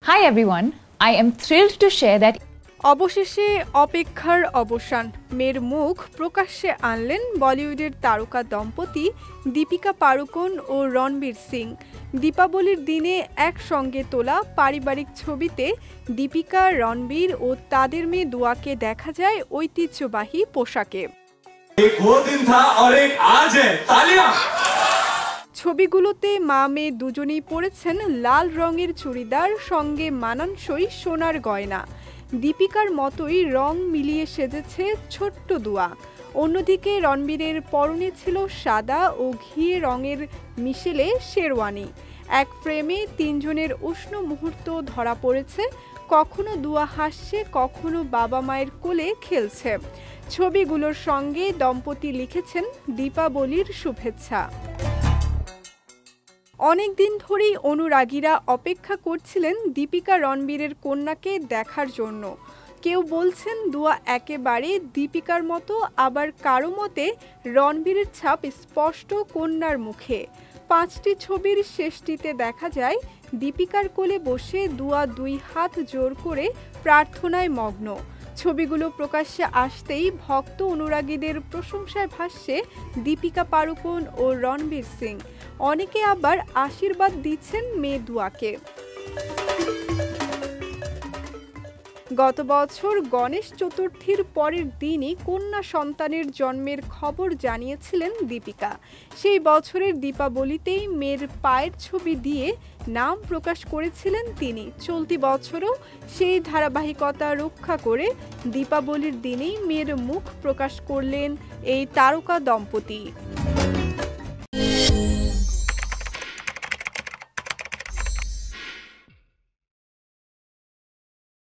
Hi everyone, I am thrilled to share that অবশেষে অপেক্ষার অবসান। মেয়ের মুখ প্রকাশ্যে আনলেন বলিউডের তারকা দম্পতি দীপিকা পাড়ুকোন ও রণবীর সিং। দীপাবলির দিনে একসঙ্গে তোলা পারিবারিক ছবিতে দীপিকা, রণবীর ও তাদের মেয়ে দুয়াকে দেখা যায় ঐতিহ্যবাহী পোশাকে। ছবিগুলোতে মা মেয়ে দুজনেই পরেছেন লাল রঙের চুড়িদার, সঙ্গে মানানসই সোনার গয়না। দীপিকার মতোই রং মিলিয়ে সেজেছে ছোট্ট দুয়া। অন্যদিকে রণবীরের পরনে ছিল সাদা ও ঘিয়ে রঙের মিশেলে শেরওয়ানি। এক ফ্রেমে তিনজনের উষ্ণ মুহূর্ত ধরা পড়েছে। কখনো দুয়া হাসছে, কখনো বাবা মায়ের কোলে খেলছে। ছবিগুলোর সঙ্গে দম্পতি লিখেছেন দীপাবলির শুভেচ্ছা। অনেকদিন ধরেই অনুরাগীরা অপেক্ষা করছিলেন দীপিকা রণবীরের কন্যাকে দেখার জন্য। কেউ বলছেন দুয়া একেবারে দীপিকার মতো, আবার কারো মতে রণবীরের ছাপ স্পষ্ট কন্যার মুখে। 5টি ছবির শেষটিতে দেখা যায় দীপিকার কোলে বসে দুয়া 2 হাত জোর করে প্রার্থনায় মগ্ন। ছবিগুলো প্রকাশ্যে আসতেই ভক্ত অনুরাগীদের প্রশংসায় ভাসছে দীপিকা পাড়ুকোন ও রণবীর সিং। অনেকে আবার আশীর্বাদ দিচ্ছেন মেয়ে দুয়াকে। গত বছর গণেশ চতুর্থীর পরের দিনই কন্যা সন্তানের জন্মের খবর জানিয়েছিলেন দীপিকা। সেই বছরের দীপাবলিতেই মেয়ের পায়ের ছবি দিয়ে নাম প্রকাশ করেছিলেন তিনি। চলতি বছরও সেই ধারাবাহিকতা রক্ষা করে দীপাবলির দিনেই মেয়ের মুখ প্রকাশ করলেন এই তারকা দম্পতি।